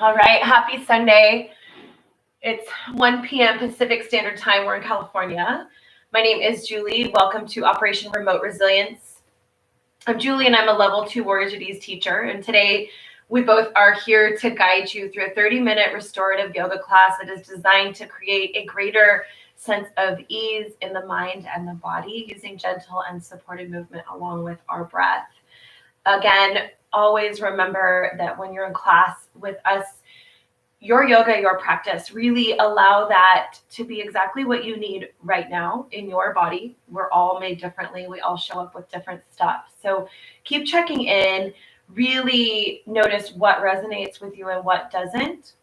All right, happy Sunday. It's 1 p.m. Pacific Standard Time. We're in California. My name is Julie. Welcome to Operation Remote Resilience. I'm Julie, and I'm a level 2 Warriors with Ease teacher. And today, we both are here to guide you through a 30-minute restorative yoga class that is designed to create a greater sense of ease in the mind and the body using gentle and supported movement along with our breath. Again, always remember that when you're in class with us, your yoga, your practice, really allow that to be exactly what you need right now in your body. We're all made differently. We all show up with different stuff. So keep checking in, really notice what resonates with you and what doesn't.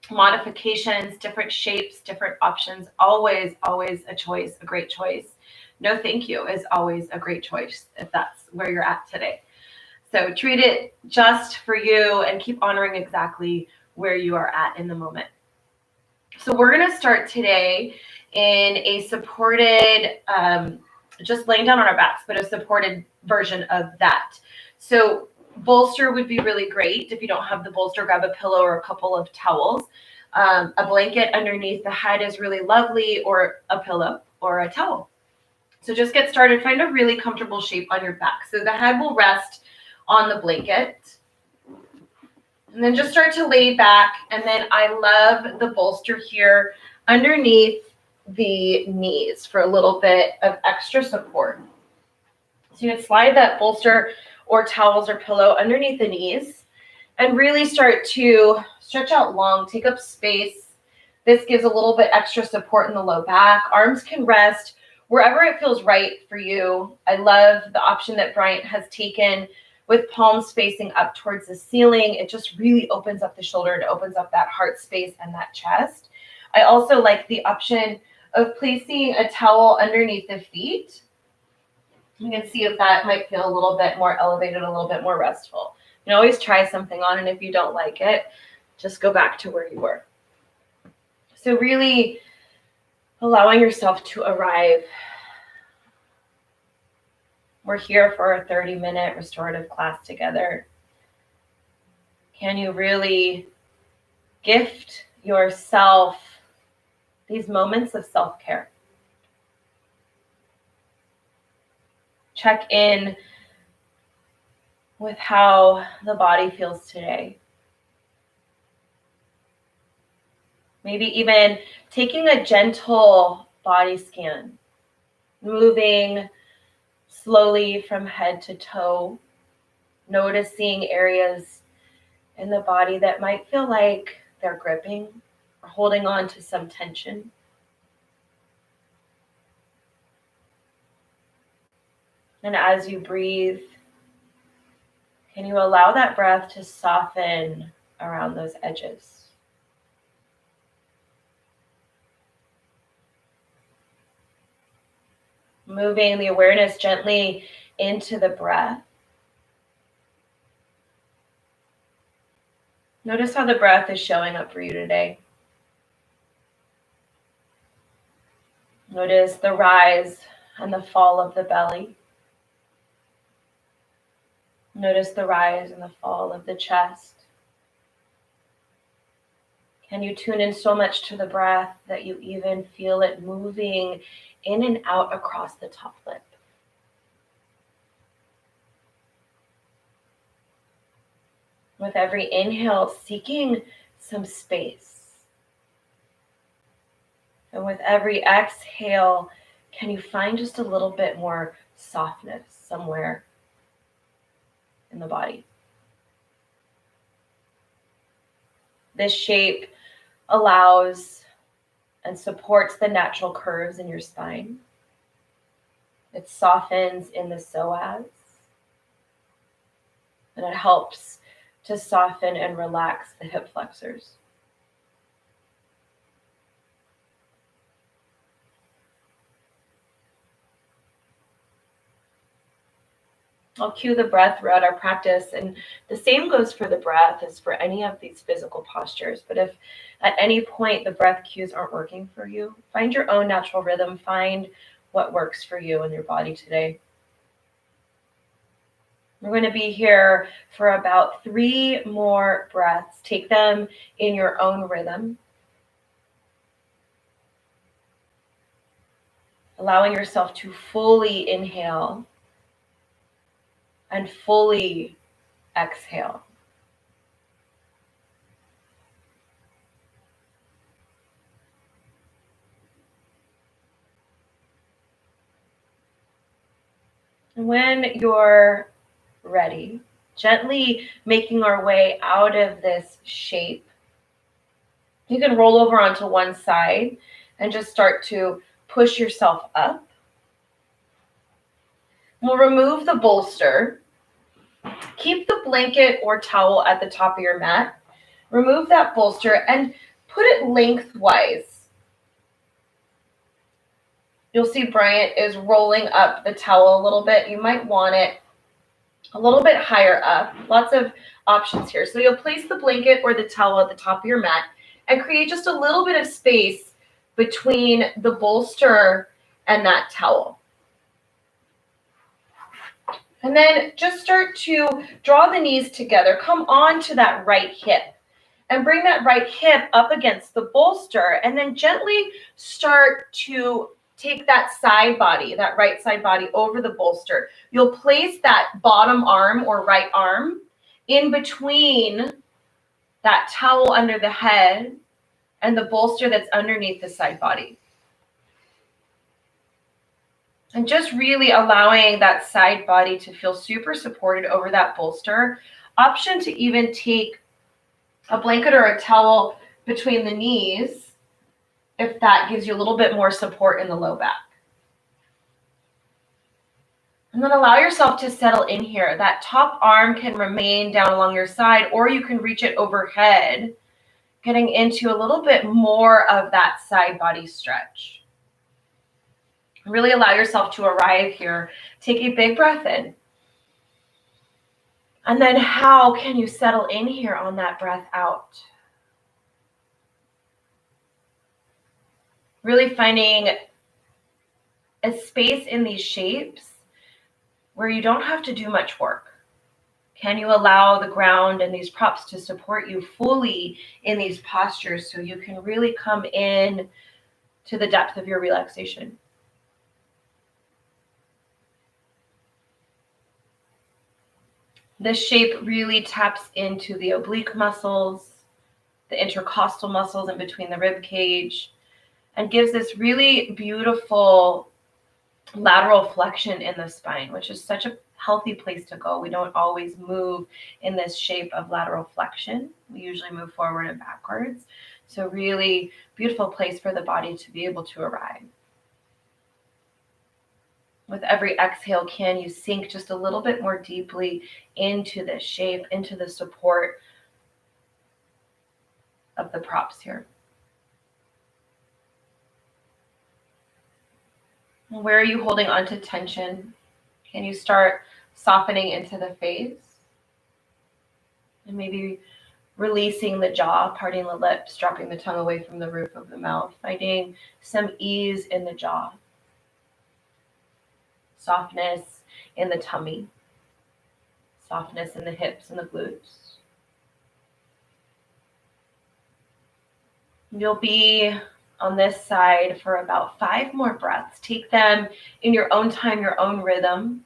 Modifications, different shapes, different options, always a choice, a great choice. No thank you is always a great choice if that's where you're at today. So treat it just for you and keep honoring exactly where you are at in the moment. So we're going to start today in a supported, just laying down on our backs, but a supported version of that. So bolster would be really great. If you don't have the bolster, grab a pillow or a couple of towels. A blanket underneath the head is really lovely, or a pillow or a towel. So just get started. Find a really comfortable shape on your back. So the head will rest on the blanket, and then just start to lay back. And then I love the bolster here underneath the knees for a little bit of extra support. So you can slide that bolster or towels or pillow underneath the knees and really start to stretch out long, take up space. This gives a little bit extra support in the low back. Arms can rest wherever it feels right for you. I love the option that Bryant has taken with palms facing up towards the ceiling. It just really opens up the shoulder. It opens up that heart space and that chest. I also like the option of placing a towel underneath the feet. You can see if that might feel a little bit more elevated, a little bit more restful. You can always try something on, and if you don't like it, just go back to where you were. So really allowing yourself to arrive. We're here for a 30-minute restorative class together. Can you really gift yourself these moments of self-care? Check in with how the body feels today. Maybe even taking a gentle body scan, moving slowly from head to toe, noticing areas in the body that might feel like they're gripping or holding on to some tension. And as you breathe, can you allow that breath to soften around those edges? Moving the awareness gently into the breath. Notice how the breath is showing up for you today. Notice the rise and the fall of the belly. Notice the rise and the fall of the chest. Can you tune in so much to the breath that you even feel it moving in and out across the top lip? With every inhale, seeking some space. And with every exhale, can you find just a little bit more softness somewhere in the body? This shape allows and supports the natural curves in your spine. It softens in the psoas. And it helps to soften and relax the hip flexors. I'll cue the breath throughout our practice, and the same goes for the breath as for any of these physical postures. But if at any point the breath cues aren't working for you, find your own natural rhythm. Find what works for you and your body today. We're going to be here for about 3 more breaths. Take them in your own rhythm. Allowing yourself to fully inhale and fully exhale. When you're ready, gently making our way out of this shape, you can roll over onto one side and just start to push yourself up. We'll remove the bolster. Keep the blanket or towel at the top of your mat. Remove that bolster and put it lengthwise. You'll see Bryant is rolling up the towel a little bit. You might want it a little bit higher up. Lots of options here. So you'll place the blanket or the towel at the top of your mat and create just a little bit of space between the bolster and that towel. And then just start to draw the knees together. Come on to that right hip and bring that right hip up against the bolster, and then gently start to take that side body, that right side body over the bolster. You'll place that bottom arm or right arm in between that towel under the head and the bolster that's underneath the side body. And just really allowing that side body to feel super supported over that bolster. Option to even take a blanket or a towel between the knees if that gives you a little bit more support in the low back. And then allow yourself to settle in here. That top arm can remain down along your side, or you can reach it overhead, getting into a little bit more of that side body stretch. Really allow yourself to arrive here. Take a big breath in. And then how can you settle in here on that breath out? Really finding a space in these shapes where you don't have to do much work. Can you allow the ground and these props to support you fully in these postures so you can really come in to the depth of your relaxation? This shape really taps into the oblique muscles, the intercostal muscles in between the rib cage, and gives this really beautiful lateral flexion in the spine, which is such a healthy place to go. We don't always move in this shape of lateral flexion. We usually move forward and backwards. So really beautiful place for the body to be able to arrive. With every exhale, can you sink just a little bit more deeply into this shape, into the support of the props here? Where are you holding on to tension? Can you start softening into the face? And maybe releasing the jaw, parting the lips, dropping the tongue away from the roof of the mouth, finding some ease in the jaw. Softness in the tummy, softness in the hips and the glutes. You'll be on this side for about 5 more breaths. Take them in your own time, your own rhythm.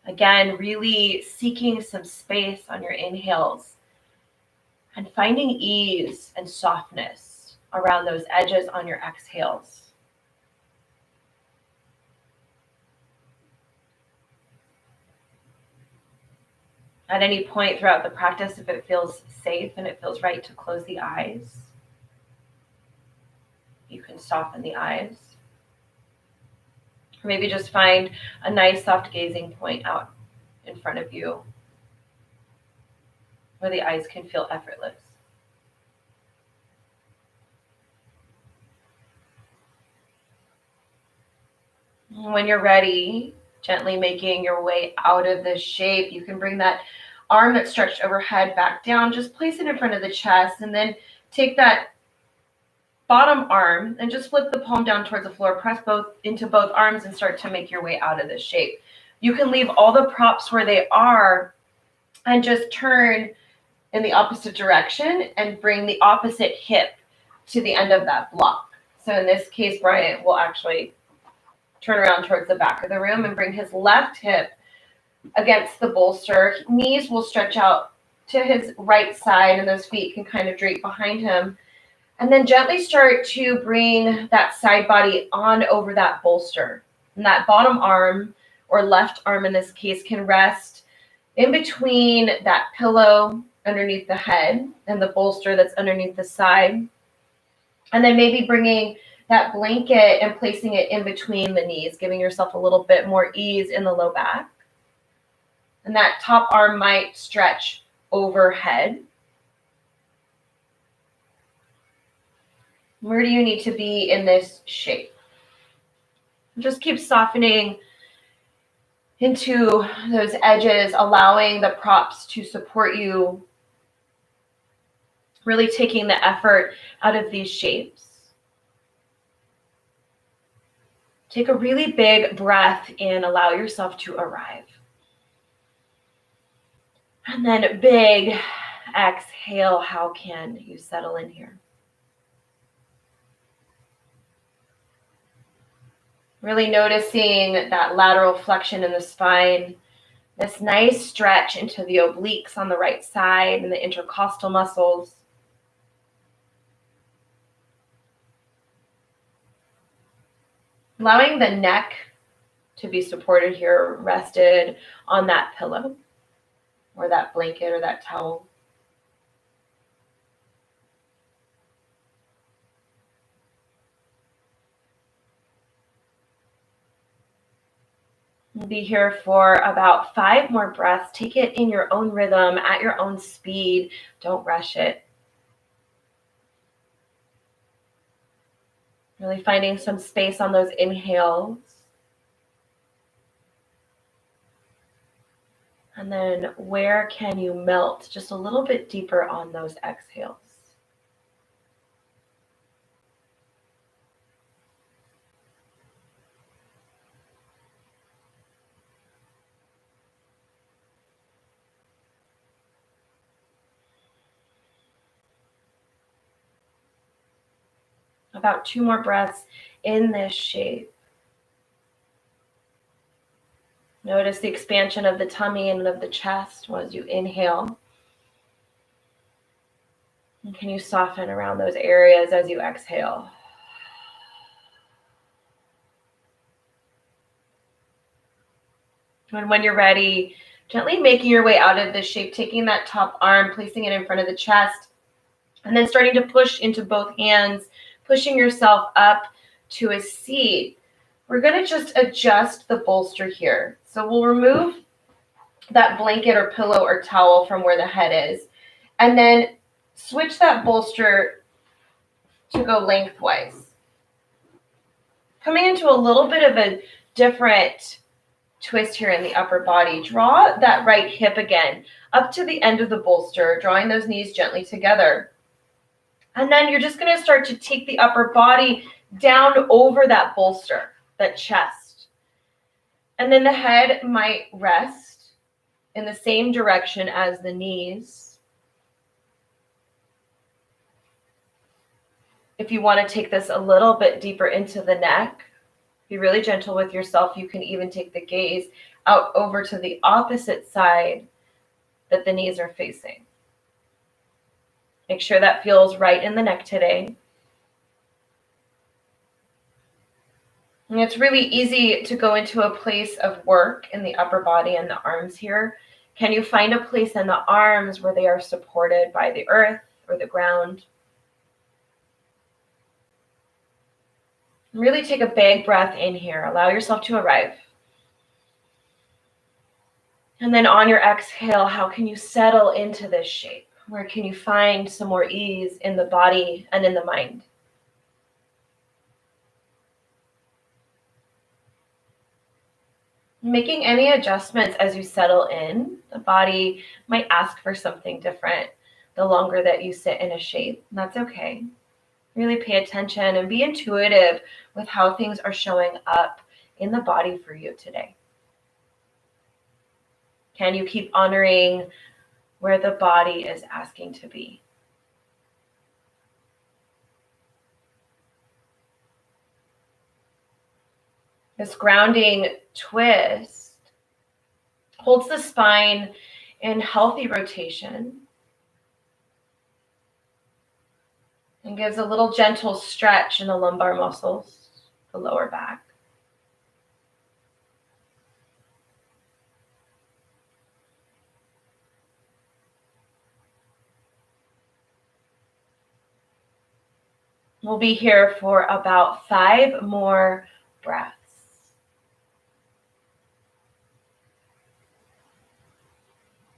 Again, really seeking some space on your inhales and finding ease and softness around those edges on your exhales. At any point throughout the practice, if it feels safe and it feels right to close the eyes, you can soften the eyes. Or maybe just find a nice soft gazing point out in front of you where the eyes can feel effortless. When you're ready, gently making your way out of this shape, you can bring that arm that's stretched overhead back down. Just place it in front of the chest and then take that bottom arm and just flip the palm down towards the floor. Press both into both arms and start to make your way out of this shape. You can leave all the props where they are and just turn in the opposite direction and bring the opposite hip to the end of that block. So in this case, Bryant will actually turn around towards the back of the room and bring his left hip against the bolster. Knees will stretch out to his right side and those feet can kind of drape behind him. And then gently start to bring that side body on over that bolster. And that bottom arm, or left arm in this case, can rest in between that pillow underneath the head and the bolster that's underneath the side. And then maybe bringing that blanket and placing it in between the knees, giving yourself a little bit more ease in the low back. And that top arm might stretch overhead. Where do you need to be in this shape? Just keep softening into those edges, allowing the props to support you, really taking the effort out of these shapes. Take a really big breath in, allow yourself to arrive. And then big exhale, how can you settle in here? Really noticing that lateral flexion in the spine, this nice stretch into the obliques on the right side and the intercostal muscles. Allowing the neck to be supported here, rested on that pillow or that blanket or that towel. We'll be here for about 5 more breaths. Take it in your own rhythm, at your own speed. Don't rush it. Really finding some space on those inhales. And then where can you melt just a little bit deeper on those exhales? About 2 more breaths in this shape. Notice the expansion of the tummy and of the chest as you inhale. And can you soften around those areas as you exhale? And when you're ready, gently making your way out of this shape, taking that top arm, placing it in front of the chest, and then starting to push into both hands, pushing yourself up to a seat. We're going to just adjust the bolster here. So we'll remove that blanket or pillow or towel from where the head is, and then switch that bolster to go lengthwise. Coming into a little bit of a different twist here in the upper body. Draw that right hip again up to the end of the bolster, drawing those knees gently together. And then you're just going to start to take the upper body down over that bolster, that chest. And then the head might rest in the same direction as the knees. If you want to take this a little bit deeper into the neck, be really gentle with yourself. You can even take the gaze out over to the opposite side that the knees are facing. Make sure that feels right in the neck today. And it's really easy to go into a place of work in the upper body and the arms here. Can you find a place in the arms where they are supported by the earth or the ground? Really take a big breath in here. Allow yourself to arrive. And then on your exhale, how can you settle into this shape? Where can you find some more ease in the body and in the mind? Making any adjustments as you settle in. The body might ask for something different the longer that you sit in a shape. And that's okay. Really pay attention and be intuitive with how things are showing up in the body for you today. Can you keep honoring where the body is asking to be? This grounding twist holds the spine in healthy rotation and gives a little gentle stretch in the lumbar muscles, the lower back. We'll be here for about 5 more breaths.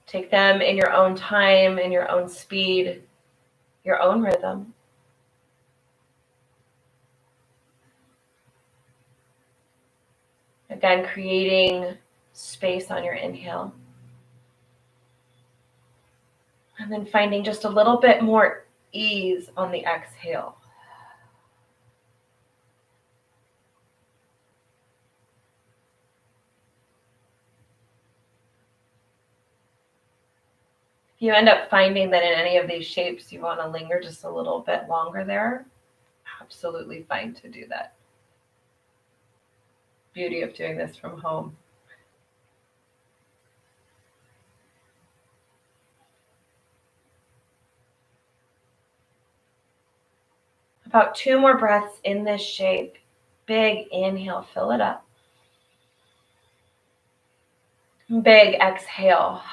Take them in your own time, in your own speed, your own rhythm. Again, creating space on your inhale. And then finding just a little bit more ease on the exhale. If you end up finding that in any of these shapes you want to linger just a little bit longer there, absolutely fine to do that. Beauty of doing this from home. About 2 more breaths in this shape. Big inhale, fill it up. Big exhale.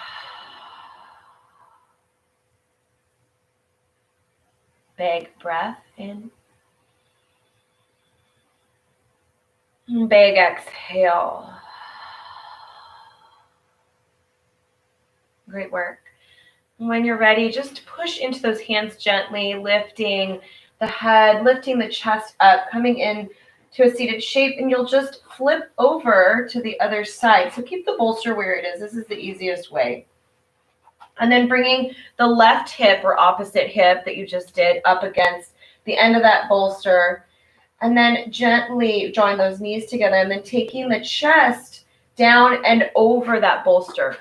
Big breath in. Big exhale. Great work. When you're ready, just push into those hands gently, lifting the head, lifting the chest up, coming in to a seated shape, and you'll just flip over to the other side. So keep the bolster where it is. This is the easiest way. And then bringing the left hip or opposite hip that you just did up against the end of that bolster, and then gently drawing those knees together, and then taking the chest down and over that bolster.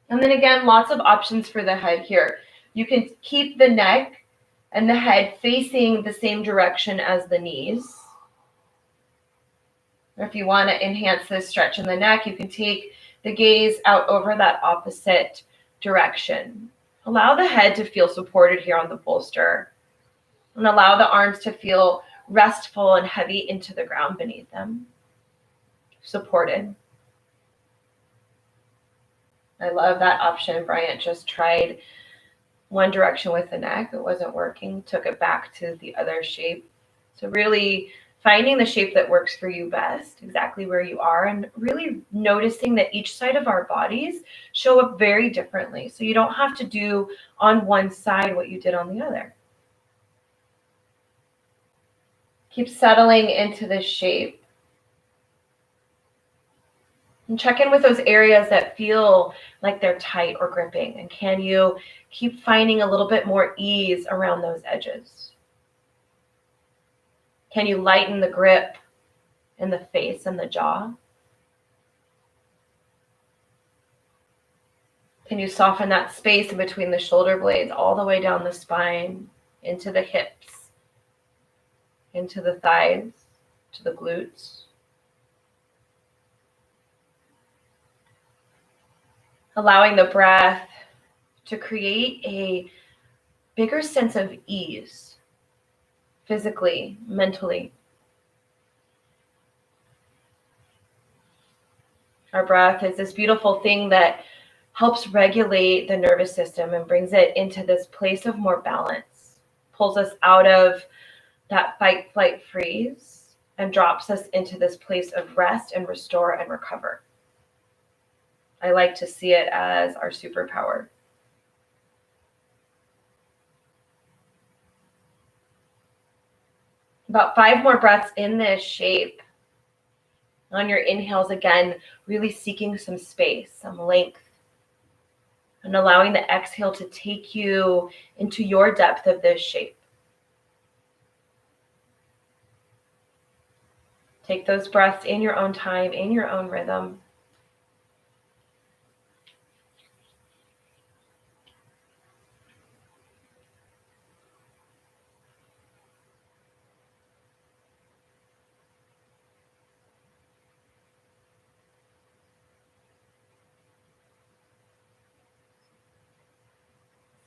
And then again, lots of options for the head here. You can keep the neck and the head facing the same direction as the knees. Or if you want to enhance this stretch in the neck, you can take the gaze out over that opposite direction. Allow the head to feel supported here on the bolster, and allow the arms to feel restful and heavy into the ground beneath them. Supported. I love that option. Bryant just tried one direction with the neck. It wasn't working. Took it back to the other shape. So really finding the shape that works for you best, exactly where you are, and really noticing that each side of our bodies show up very differently. So you don't have to do on one side what you did on the other. Keep settling into this shape. And check in with those areas that feel like they're tight or gripping. And can you keep finding a little bit more ease around those edges? Can you lighten the grip in the face and the jaw? Can you soften that space in between the shoulder blades all the way down the spine, into the hips, into the thighs, to the glutes? Allowing the breath to create a bigger sense of ease, physically, mentally. Our breath is this beautiful thing that helps regulate the nervous system and brings it into this place of more balance, pulls us out of that fight, flight, freeze, and drops us into this place of rest and restore and recover. I like to see it as our superpower. About 5 more breaths in this shape. On your inhales, again, really seeking some space, some length, and allowing the exhale to take you into your depth of this shape. Take those breaths in your own time, in your own rhythm.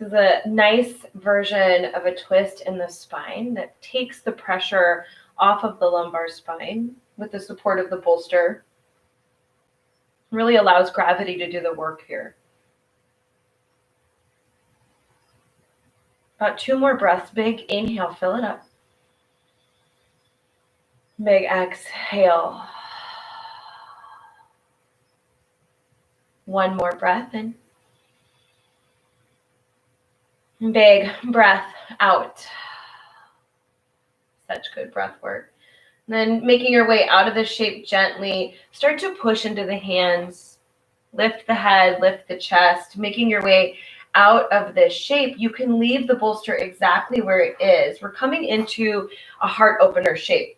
This is a nice version of a twist in the spine that takes the pressure off of the lumbar spine with the support of the bolster. Really allows gravity to do the work here. About 2 more breaths. Big inhale, fill it up. Big exhale. 1 more breath in. Big breath out. Such good breath work. And then making your way out of the shape gently, start to push into the hands. Lift the head, lift the chest, making your way out of this shape. You can leave the bolster exactly where it is. We're coming into a heart opener shape.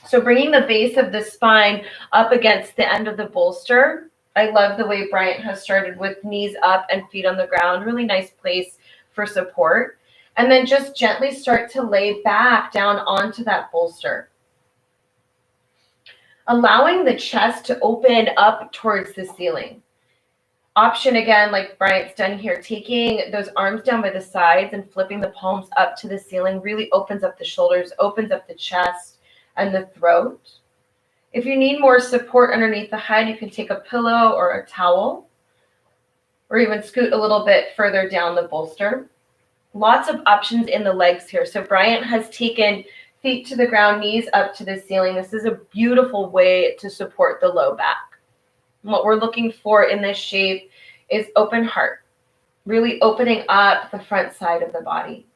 So bringing the base of the spine up against the end of the bolster. I love the way Bryant has started with knees up and feet on the ground. Really nice place for support. And then just gently start to lay back down onto that bolster. Allowing the chest to open up towards the ceiling. Option again, like Bryant's done here, taking those arms down by the sides and flipping the palms up to the ceiling really opens up the shoulders, opens up the chest and the throat. If you need more support underneath the head, you can take a pillow or a towel, or even scoot a little bit further down the bolster. Lots of options in the legs here. So Bryant has taken feet to the ground, knees up to the ceiling. This is a beautiful way to support the low back. And what we're looking for in this shape is open heart, really opening up the front side of the body.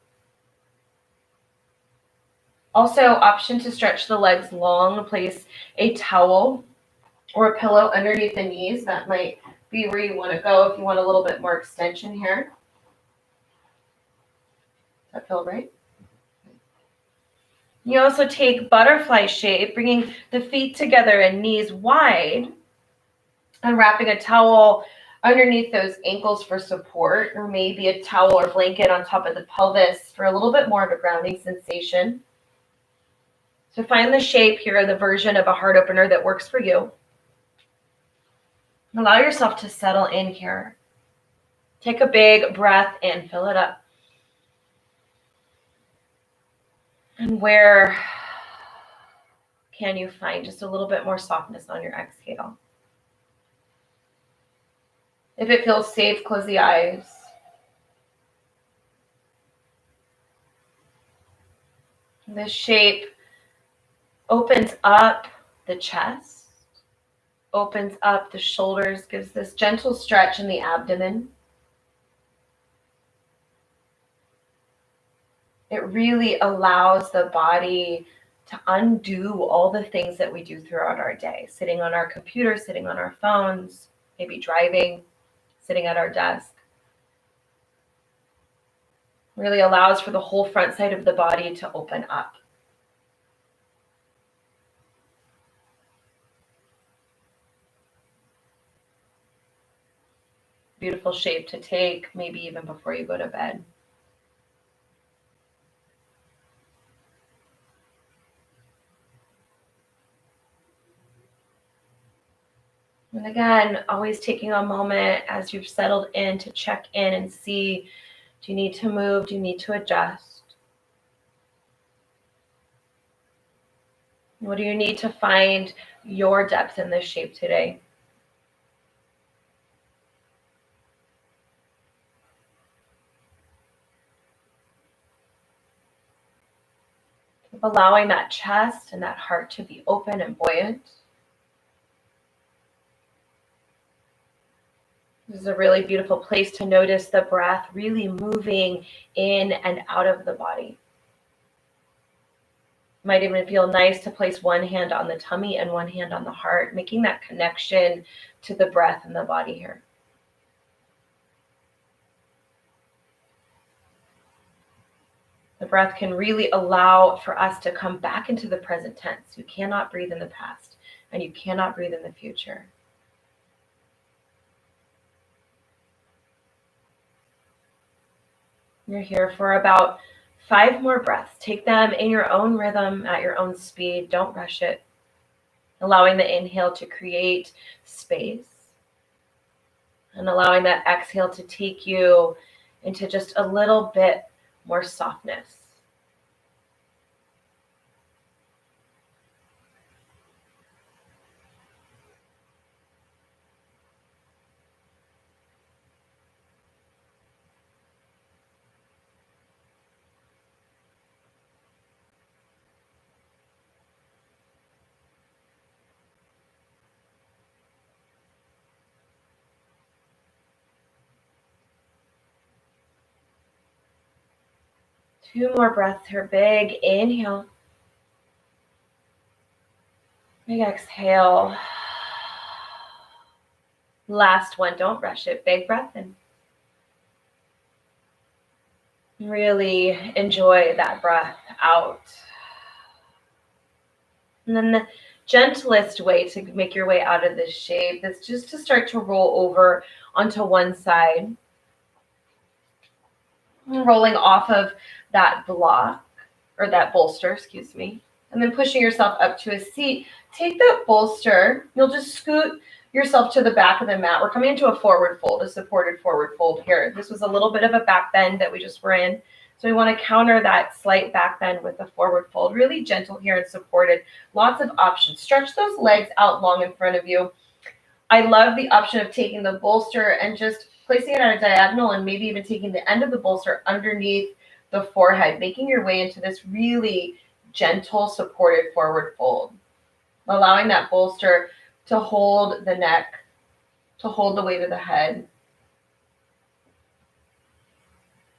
Also, option to stretch the legs long, place a towel or a pillow underneath the knees. That might be where you want to go if you want a little bit more extension here. Does that feel right? You also take butterfly shape, bringing the feet together and knees wide, and wrapping a towel underneath those ankles for support, or maybe a towel or blanket on top of the pelvis for a little bit more of a grounding sensation. So find the shape here, the version of a heart opener that works for you. Allow yourself to settle in here. Take a big breath in, fill it up. And where can you find just a little bit more softness on your exhale? If it feels safe, close the eyes. This shape opens up the chest, opens up the shoulders, gives this gentle stretch in the abdomen. It really allows the body to undo all the things that we do throughout our day, sitting on our computer, sitting on our phones, maybe driving, sitting at our desk. Really allows for the whole front side of the body to open up. Beautiful shape to take, maybe even before you go to bed. And again, always taking a moment as you've settled in to check in and see, do you need to move? Do you need to adjust? What do you need to find your depth in this shape today? Allowing that chest and that heart to be open and buoyant. This is a really beautiful place to notice the breath really moving in and out of the body. Might even feel nice to place one hand on the tummy and one hand on the heart, making that connection to the breath and the body here. The breath can really allow for us to come back into the present tense. You cannot breathe in the past, and you cannot breathe in the future. You're here for about 5 more breaths. Take them in your own rhythm, at your own speed. Don't rush it. Allowing the inhale to create space, and allowing that exhale to take you into just a little bit more softness. Two more breaths here. Big inhale. Big exhale. Last one. Don't rush it. Big breath in. Really enjoy that breath out. And then the gentlest way to make your way out of this shape is just to start to roll over onto one side. Rolling off of that block, or that bolster, excuse me, and then pushing yourself up to a seat. Take that bolster, you'll just scoot yourself to the back of the mat. We're coming into a forward fold, a supported forward fold here. This was a little bit of a back bend that we just were in, so we want to counter that slight back bend with a forward fold. Really gentle here and supported. Lots of options. Stretch those legs out long in front of you. I love the option of taking the bolster and just placing it on a diagonal, and maybe even taking the end of the bolster underneath the forehead, making your way into this really gentle, supported forward fold. Allowing that bolster to hold the neck, to hold the weight of the head.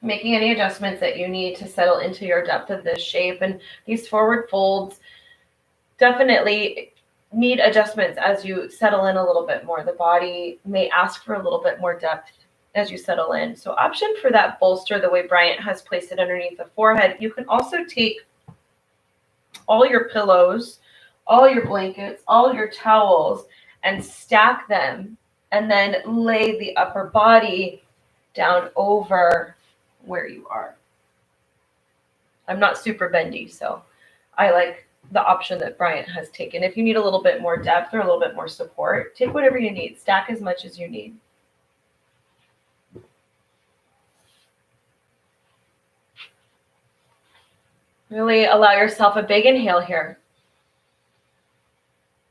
Making any adjustments that you need to settle into your depth of this shape. And these forward folds definitely need adjustments as you settle in a little bit more. The body may ask for a little bit more depth as you settle in. So option for that bolster, the way Bryant has placed it underneath the forehead. You can also take all your pillows, all your blankets, all your towels, and stack them, and then lay the upper body down over where you are. I'm not super bendy, so I like the option that Bryant has taken. If you need a little bit more depth or a little bit more support, take whatever you need. Stack as much as you need. Really allow yourself a big inhale here.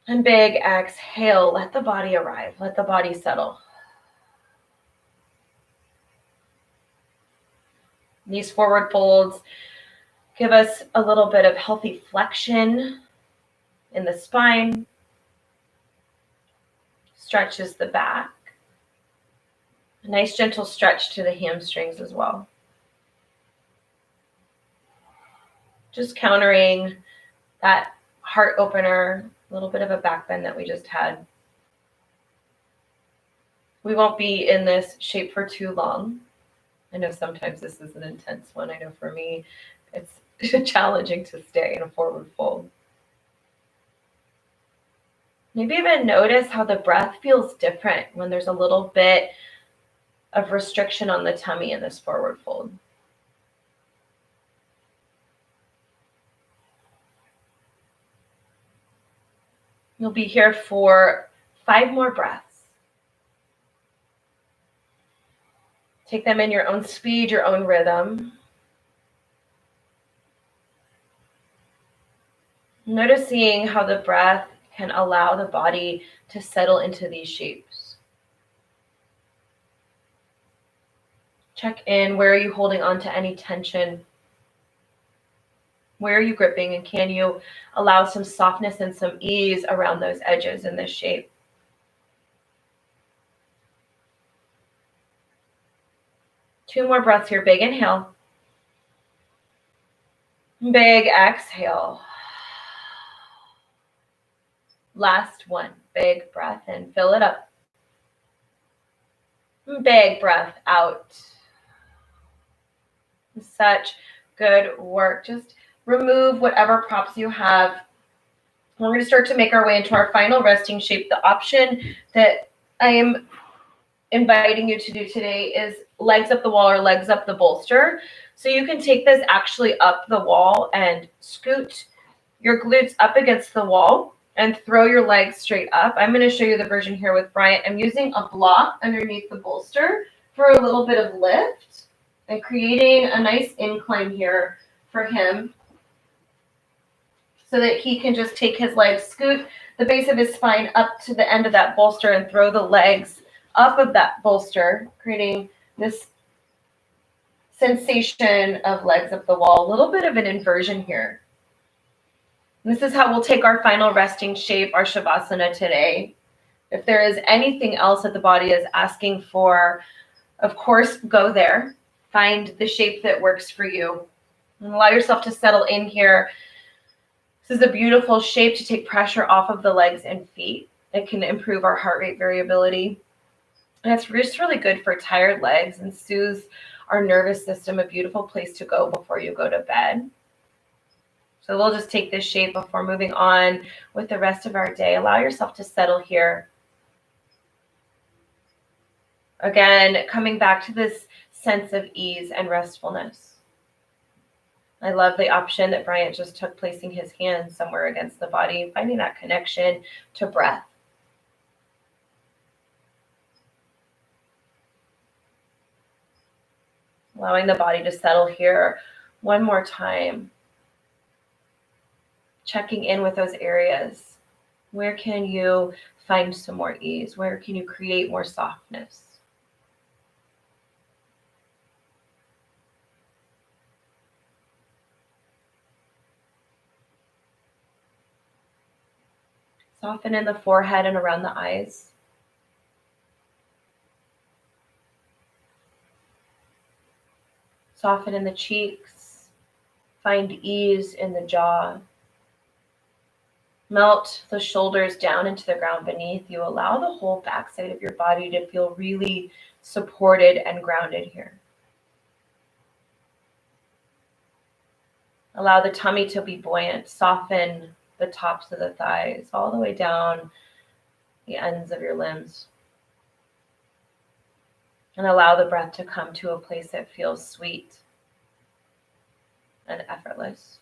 And big exhale. Let the body arrive. Let the body settle. These forward folds give us a little bit of healthy flexion in the spine. Stretches the back. A nice gentle stretch to the hamstrings as well. Just countering that heart opener, a little bit of a back bend that we just had. We won't be in this shape for too long. I know sometimes this is an intense one. I know for me, it's challenging to stay in a forward fold. Maybe even notice how the breath feels different when there's a little bit of restriction on the tummy in this forward fold. You'll be here for 5 more breaths. Take them in your own speed, your own rhythm. Noticing how the breath can allow the body to settle into these shapes. Check in. Where are you holding on to any tension? Where are you gripping? And can you allow some softness and some ease around those edges in this shape? Two more breaths here. Big inhale. Big exhale. Last one. Big breath in. Fill it up. Big breath out. Such good work. Just remove whatever props you have. We're going to start to make our way into our final resting shape. The option that I am inviting you to do today is legs up the wall or legs up the bolster. So you can take this actually up the wall and scoot your glutes up against the wall and throw your legs straight up. I'm going to show you the version here with Bryant. I'm using a block underneath the bolster for a little bit of lift. and creating a nice incline here for him so that he can just take his legs, scoot the base of his spine up to the end of that bolster and throw the legs up of that bolster, creating this sensation of legs up the wall, a little bit of an inversion here. And this is how we'll take our final resting shape, our Shavasana today. If there is anything else that the body is asking for, of course, go there. Find the shape that works for you. And allow yourself to settle in here. This is a beautiful shape to take pressure off of the legs and feet. It can improve our heart rate variability. And it's just really good for tired legs and soothes our nervous system, a beautiful place to go before you go to bed. So we'll just take this shape before moving on with the rest of our day. Allow yourself to settle here. Again, coming back to this sense of ease and restfulness. I love the option that Bryant just took, placing his hands somewhere against the body, finding that connection to breath. Allowing the body to settle here one more time. Checking in with those areas. Where can you find some more ease? Where can you create more softness? Soften in the forehead and around the eyes. Soften in the cheeks. Find ease in the jaw. Melt the shoulders down into the ground beneath you. Allow the whole backside of your body to feel really supported and grounded here. Allow the tummy to be buoyant. Soften the tops of the thighs all the way down the ends of your limbs. And allow the breath to come to a place that feels sweet and effortless.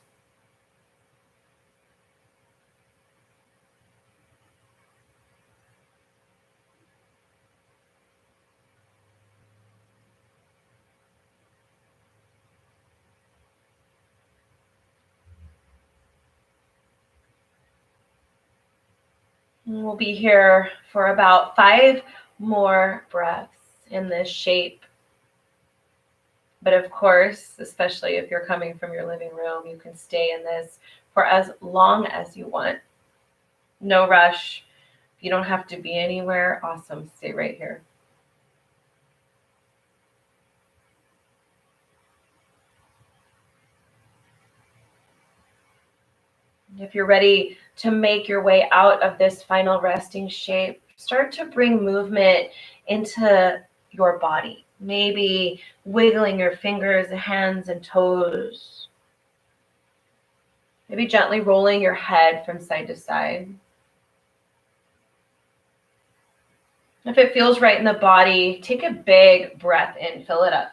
And we'll be here for about 5 more breaths in this shape. But of course, especially if you're coming from your living room, you can stay in this for as long as you want. No rush. You don't have to be anywhere. Awesome. Stay right here. If you're ready to make your way out of this final resting shape, start to bring movement into your body. Maybe wiggling your fingers, hands, and toes. Maybe gently rolling your head from side to side. If it feels right in the body, take a big breath in, fill it up.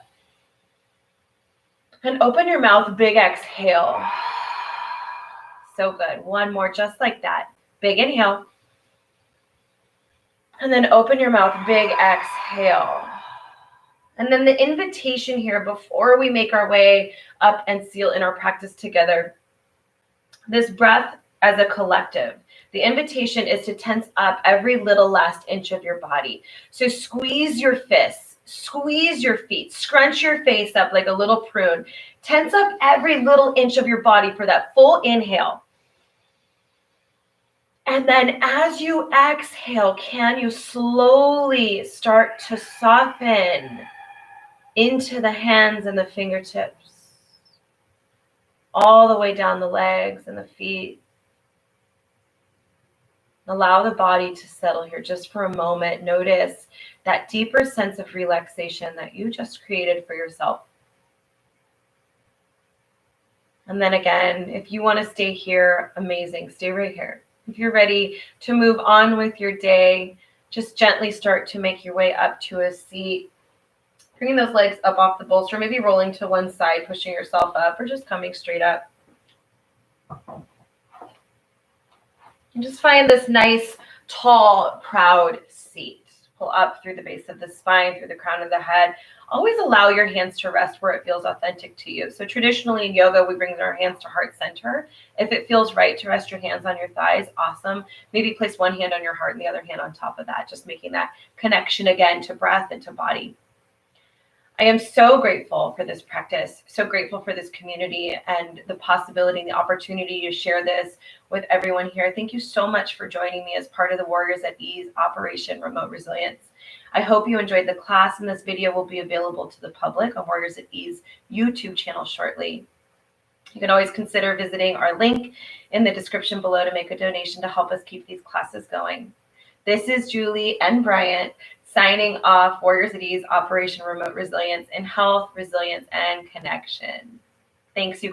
And open your mouth, big exhale. So good. One more, just like that. Big inhale. And then open your mouth, big exhale. And then the invitation here before we make our way up and seal in our practice together, this breath as a collective. The invitation is to tense up every little last inch of your body. So squeeze your fists, squeeze your feet, scrunch your face up like a little prune. Tense up every little inch of your body for that full inhale. And then as you exhale, can you slowly start to soften into the hands and the fingertips, all the way down the legs and the feet. Allow the body to settle here just for a moment. Notice that deeper sense of relaxation that you just created for yourself. And then again, if you want to stay here, amazing, stay right here. If you're ready to move on with your day, just gently start to make your way up to a seat. Bringing those legs up off the bolster, maybe rolling to one side, pushing yourself up, or just coming straight up. And just find this nice, tall, proud seat. Pull up through the base of the spine, through the crown of the head. Always allow your hands to rest where it feels authentic to you. So traditionally in yoga, we bring our hands to heart center. If it feels right to rest your hands on your thighs, awesome. Maybe place one hand on your heart and the other hand on top of that, just making that connection again to breath and to body. I am so grateful for this practice, so grateful for this community and the possibility and the opportunity to share this with everyone here. Thank you so much for joining me as part of the Warriors at Ease Operation Remote Resilience. I hope you enjoyed the class, and this video will be available to the public on Warriors at Ease YouTube channel shortly. You can always consider visiting our link in the description below to make a donation to help us keep these classes going. This is Julie and Bryant signing off. Warriors at Ease, Operation Remote Resilience in Health, Resilience, and Connection. Thanks, you guys.